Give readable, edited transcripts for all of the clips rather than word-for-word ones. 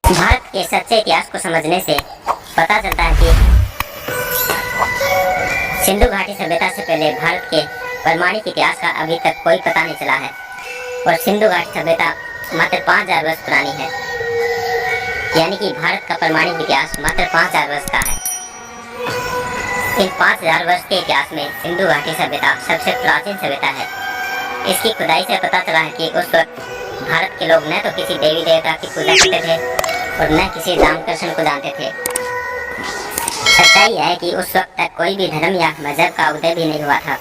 भारत के सच्चे इतिहास को समझने से पता चलता है कि सिंधु घाटी सभ्यता से पहले भारत के परमाणिक इतिहास का अभी तक कोई पता नहीं चला है और सिंधु घाटी सभ्यता मात्र 5000 वर्ष पुरानी है। यानी कि भारत का परमाणिक इतिहास मात्र 5000 वर्ष का है। इन 5000 वर्ष के इतिहास में सिंधु घाटी सभ्यता सबसे प्राचीन सभ्यता है। इसकी खुदाई से पता चला है कि उस वक्त भारत के लोग न तो किसी देवी देवता की पूजा करते थे और न किसी रामकृष्ण को जानते थे। सच्चाई यह है कि उस वक्त तक कोई भी धर्म या मजहब का उदय भी नहीं हुआ था।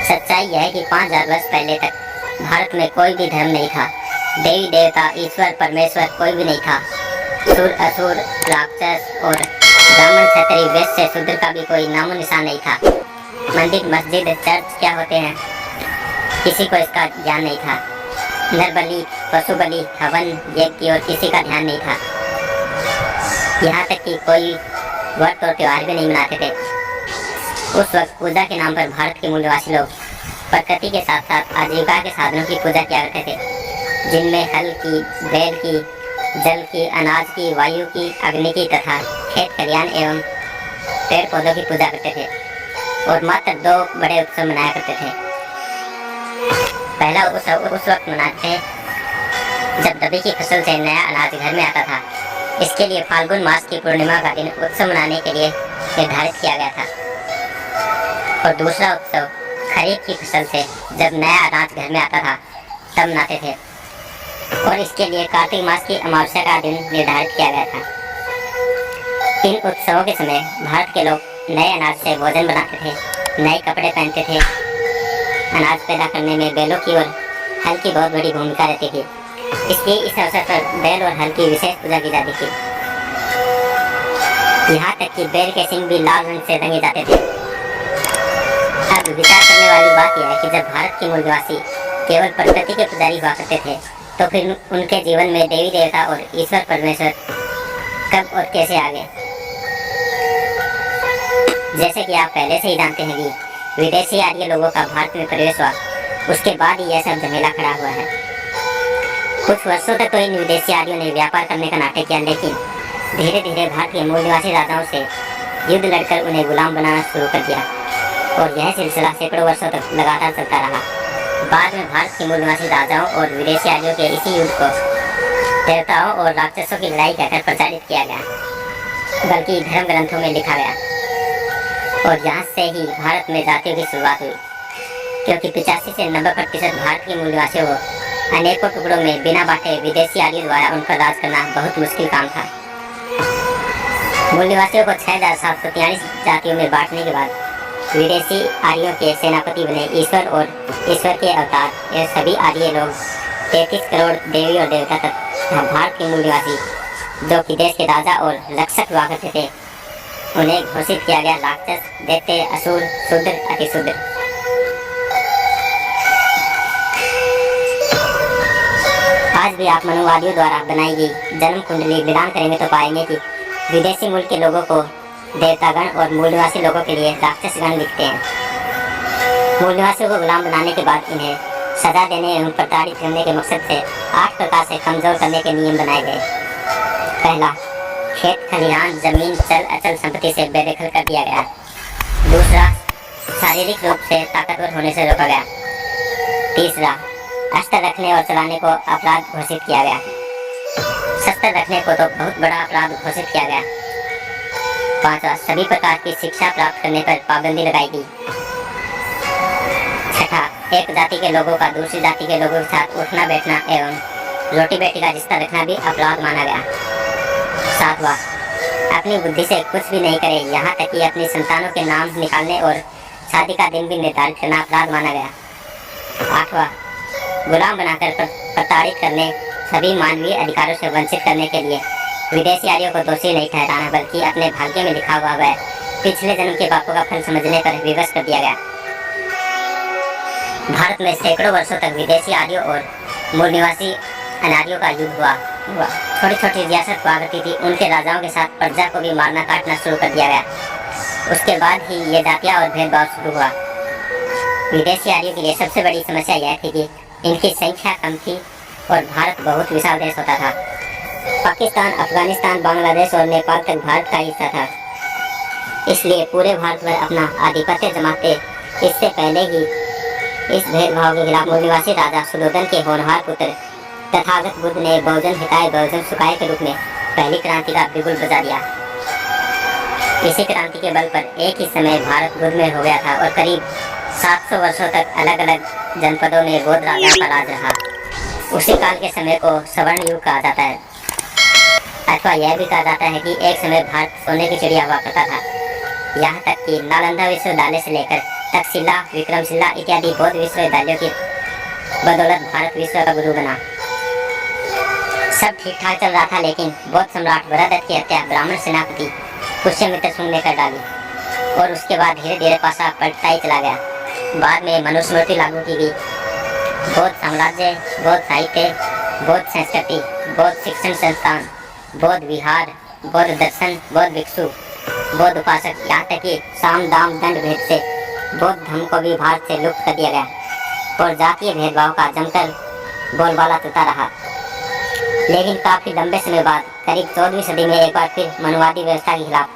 सच्चाई यह है कि 5000 वर्ष पहले तक भारत में कोई भी धर्म नहीं था। देवी देवता, ईश्वर, परमेश्वर कोई भी नहीं था। सुर, असुर, राक्षस और ब्राह्मण, क्षत्रिय, वैश्य, शूद्र का भी कोई नामो निशान नहीं था। मंदिर, मस्जिद, चर्च क्या होते हैं किसी को इसका ज्ञान नहीं था। नर बलि, पशु बलि, हवन, यज्ञ की ओर किसी का ध्यान नहीं था। यहाँ तक कि कोई व्रत और त्योहार भी नहीं मनाते थे। उस वक्त पूजा के नाम पर भारत के मूलवासी लोग प्रकृति के साथ साथ आजीविका के साधनों की पूजा किया करते थे, जिनमें हल की, बैल की, जल की, अनाज की, वायु की, अग्नि की तथा खेत खलियान एवं पेड़ पौधों की पूजा करते थे और मात्र 2 बड़े उत्सव मनाया करते थे। पहला उत्सव उस वक्त मनाते थे जब रबी की फसल से नया अनाज घर में आता था। इसके लिए फाल्गुन मास की पूर्णिमा का दिन उत्सव मनाने के लिए निर्धारित किया गया था। और दूसरा उत्सव खरीफ की फसल से जब नया अनाज घर में आता था तब मनाते थे और इसके लिए कार्तिक मास की अमावस्या का दिन निर्धारित किया गया था। इन उत्सवों के समय भारत के लोग नए अनाज से भोजन बनाते थे, नए कपड़े पहनते थे। अनाज पैदा करने में बैलों की और हल की बहुत बड़ी भूमिका रहती थी। इसलिए इस अवसर पर बैल और हल की विशेष पूजा की जाती थी। यहाँ तक कि बैल के सिंग भी लाल रंग से रंगे जाते थे। अब विचार करने वाली बात यह है कि जब भारत के मूल निवासी केवल प्रकृति के पुजारी हुआ करते थे तो फिर उनके जीवन में देवी देवता और ईश्वर परमेश्वर कब और कैसे आ गए। जैसे कि आप पहले से ही जानते हैं कि विदेशी आर्य लोगों का भारत में प्रवेश हुआ, उसके बाद ही यह सब झमेला खड़ा हुआ है। कुछ वर्षों तक तो इन विदेशी आर्यों ने व्यापार करने का नाटक किया, लेकिन धीरे धीरे भारत के मूल निवासी राजाओं से युद्ध लड़कर उन्हें गुलाम बनाना शुरू कर दिया और यह सिलसिला सैकड़ों वर्षों तक लगातार चलता रहा। बाद में भारत के मूल निवासी राजाओं और विदेशी आर्यों के इसी युद्ध को देवताओं और राक्षसों की लड़ाई कहकर प्रचारित किया गया, बल्कि धर्म ग्रंथों में लिखा गया। और यहाँ से ही भारत में जातियों की शुरुआत हुई, क्योंकि 85 से 90% भारत के मूल निवासियों को अनेकों टुकड़ों में बिना बांटे विदेशी आर्यों द्वारा उन पर राज करना बहुत मुश्किल काम था। मूल निवासियों को 6743 जातियों में बांटने के बाद विदेशी आर्यों के सेनापति बने ईश्वर और ईश्वर के अवतार। यह सभी आर्य लोग 33 करोड़ देवी और देवता तथा भारत के मूल निवासी जो कि देश के राजा और रक्षक हुआ करते थे, उन्हें घोषित किया गया राक्षस, दैत्य, असुर, शूद्र, अतिशूद्र। आज भी आप मनुवादियों द्वारा बनाई गई जन्म कुंडली विधान करेंगे तो पाएंगे कि विदेशी मूल के लोगों को देवतागण और मूल निवासी लोगों के लिए राक्षसगण दिखते हैं। मूल निवासियों को गुलाम बनाने के बाद इन्हें सजा देने एवं प्रताड़ित करने के मकसद से 8 प्रकार से कमजोर करने के नियम बनाए गए। पहला, खेत खलिहान, जमीन, चल अचल संपत्ति से बेदखल कर दिया गया। दूसरा, शारीरिक रूप से ताकतवर होने से रोका गया। तीसरा, अस्त्र रखने और चलाने को अपराध घोषित किया गया। शस्त्र रखने को तो बहुत बड़ा अपराध घोषित किया गया। पांचवा, सभी प्रकार की शिक्षा प्राप्त करने पर पाबंदी लगाई गई। छठा, एक जाति के लोगों का दूसरी जाति के लोगों के साथ उठना बैठना एवं रोटी बेटी का रिश्ता रखना भी अपराध माना गया। सातवां, अपनी बुद्धि से कुछ भी नहीं करे, यहाँ तक कि अपनी संतानों के नाम निकालने और शादी का दिन भी निर्धारित करना अपराध माना गया। आठवां, गुलाम बनाकर प्रताड़ित करने, सभी मानवीय अधिकारों से वंचित करने के लिए विदेशी आर्यों को दोषी नहीं ठहराना, बल्कि अपने भाग्य में लिखा हुआ वह पिछले जन्म के पापों का फल समझने पर विवश कर दिया गया। भारत में सैकड़ों वर्षों तक विदेशी आर्यों और मूल निवासी अनार्यों का युद्ध हुआ। छोटी छोटी रियासत हुआ करती थी, उनके राजाओं के साथ प्रजा को भी मारना काटना शुरू कर दिया गया। उसके बाद ही ये जातियाँ और भेदभाव शुरू हुआ। विदेशी आर्यों के लिए सबसे बड़ी समस्या यह थी कि इनकी संख्या कम थी और भारत बहुत विशाल देश होता था। पाकिस्तान, अफगानिस्तान, बांग्लादेश और नेपाल तक भारत का हिस्सा था, इसलिए पूरे भारत पर अपना आधिपत्य जमाते इससे पहले ही इस भेदभाव के खिलाफ मूल निवासी राजा सुधोधन के होनहार पुत्र तथागत बुद्ध ने बहुजन हिताय बहुजन सुखाय के रूप में पहली क्रांति का बिगुल बजा दिया। इसी क्रांति के बल पर एक ही समय भारत बुद्ध में हो गया था और करीब 700 वर्षों तक अलग अलग जनपदों में बौद्ध राजाओं का राज रहा। उसी काल के समय को स्वर्ण युग कहा जाता है, अथवा यह भी कहा जाता है कि एक समय भारत सोने की चिड़िया हुआ करता था। यहाँ तक कि नालंदा विश्वविद्यालय से लेकर तक्षशिला, विक्रमशिला इत्यादि बौद्ध विश्वविद्यालयों की बदौलत भारत विश्व का गुरु बना। सब ठीक ठाक चल रहा था, लेकिन बौद्ध सम्राट वरादत्त की हत्या ब्राह्मण सेनापति पुष्यमित्र शुंग ने कर डाली और उसके बाद धीरे धीरे पासा पलटता ही चला गया। बाद में मनुस्मृति लागू की गई। बौद्ध साम्राज्य, बौद्ध साहित्य, बौद्ध संस्कृति, बौद्ध शिक्षण संस्थान, बौद्ध विहार, बौद्ध दर्शन, बौद्ध भिक्षु, बौद्ध उपासक, यहाँ तक कि साम दाम दंड भेद से बौद्ध धर्म को भी भारत से लुप्त कर दिया गया और जातीय भेदभाव का जमकर बोलबाला चलता रहा। लेकिन काफी लंबे समय बाद करीब 14वीं सदी में एक बार फिर मनुवादी व्यवस्था के खिलाफ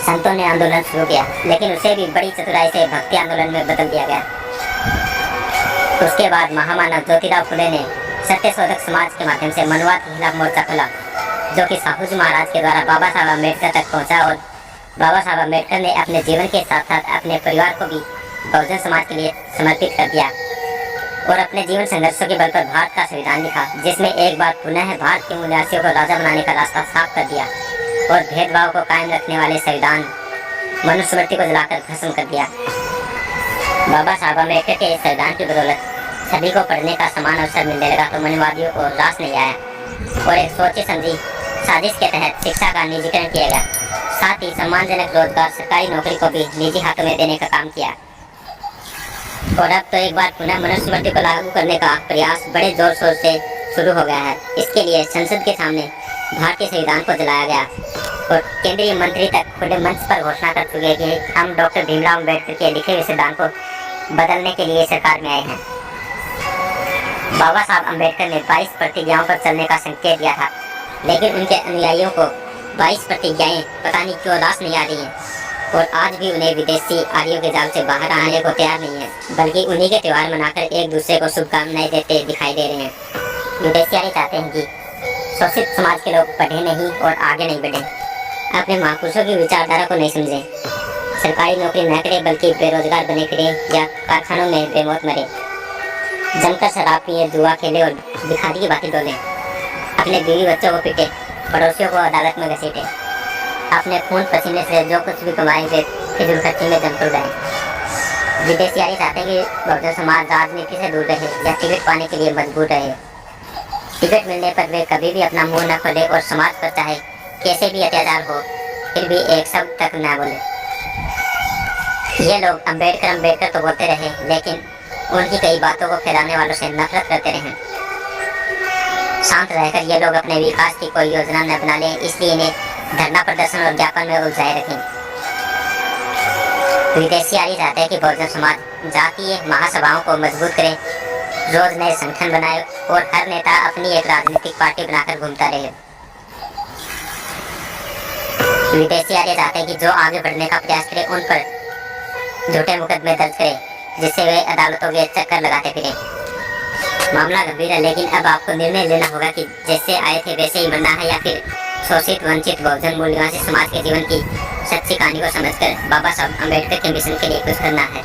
संतों ने आंदोलन शुरू किया, लेकिन उसे भी बड़ी चतुराई से भक्ति आंदोलन में बदल दिया गया। उसके बाद महामानव ज्योतिराव फुले ने सत्यशोधक समाज के माध्यम से मनुवाद के खिलाफ मोर्चा खोला, जो कि साहूजी महाराज के द्वारा बाबा साहब अम्बेडकर तक पहुंचा और बाबा साहब अम्बेडकर ने अपने जीवन के साथ साथ अपने परिवार को भी बहुजन समाज के लिए समर्पित कर दिया और अपने जीवन संघर्षों के बल पर भारत का संविधान लिखा, जिसमें एक बार पुनः भारत के मूलवासियों को राजा बनाने का रास्ता साफ कर दिया और भेदभाव को कायम रखने वाले संविधान मनुस्मृति को जलाकर भस्म कर दिया। बाबा साहब अम्बेडकर के इस संविधान की बदौलत सभी को पढ़ने का समान अवसर मिलने लगा, तो मनुवादियों को रास नहीं आया और एक सोची समझी साजिश के तहत शिक्षा का निजीकरण किया गया। साथ ही सम्मानजनक रोजगार, सरकारी नौकरी को भी निजी हाथों में देने का काम किया। और अब तो एक बार पुनः मनुस्मृति को लागू करने का प्रयास बड़े जोर शोर से शुरू हो गया है। इसके लिए संसद के सामने भारतीय संविधान को जलाया गया और केंद्रीय मंत्री तक खुले मंच पर घोषणा कर चुके कि हम डॉक्टर भीमराव अम्बेडकर के लिखे हुए संविधान को बदलने के लिए सरकार में आए हैं। बाबा साहब अम्बेडकर ने 22 प्रतिज्ञाओं पर चलने का संकेत दिया था, लेकिन उनके अनुयायियों को 22 प्रतिज्ञाएं पता नहीं क्यों रास नहीं आ रही हैं और आज भी उन्हें विदेशी आर्यों के जाल से बाहर आने को तैयार नहीं है, बल्कि उन्हीं के त्यौहार मनाकर एक दूसरे को शुभकामनाएं देते दिखाई दे रहे हैं। विदेशी आर्य चाहते हैं कि शोषित समाज के लोग पढ़े नहीं और आगे नहीं बढ़े, अपने महापुरुषों की विचारधारा को नहीं समझें, सरकारी नौकरी न करें बल्कि बेरोजगार बने फिरे या कारखानों में बेमौत मरे, जमकर शराब पिए, जुआ खेले और भिखारी की बातें डोले, अपने बीवी बच्चों को पीटे, पड़ोसियों को अदालत में घसीटे, अपने खून पसीने से जो कुछ भी कमाए वे फिजूल खर्ची में जमकर उड़ाए। विदेशी आर्य चाहते हैं कि बहुजन समाज राजनीति से दूर रहे या टिकट पाने के लिए मजबूर रहे। टिकट मिलने पर वे कभी भी अपना मुंह न खोले और समाज पर चाहे कैसे भी अत्याचार हो फिर भी एक शब्द तक न बोले। ये लोग अम्बेडकर अम्बेडकर तो बोलते रहे, लेकिन उनकी कई बातों को फैलाने वालों से नफरत करते रहे। शांत रहकर ये लोग अपने विकास की कोई योजना न बना लें, इसलिए इन्हें धरना प्रदर्शन और ज्ञापन में उलझाए रखें। विदेशी आर्य चाहते हैं कि बहुजन समाज जातीय महासभाओं को मजबूत करे, रोज नए संगठन बनाए और हर नेता अपनी एक राजनीतिक पार्टी बनाकर घूमता रहे। विदेशी आर्य चाहते हैं कि जो आगे बढ़ने का प्रयास करे उन पर झूठे मुकदमे दर्ज करे, जिससे वे अदालतों के चक्कर लगाते फिरे। मामला गंभीर है, लेकिन अब आपको निर्णय लेना होगा कि जैसे आए थे वैसे ही बनना है या फिर शोषित, वंचित, बहुजन मूल निवासी समाज के जीवन की सच्ची कहानी को समझकर बाबा साहब अम्बेडकर के मिशन के लिए कुछ करना है।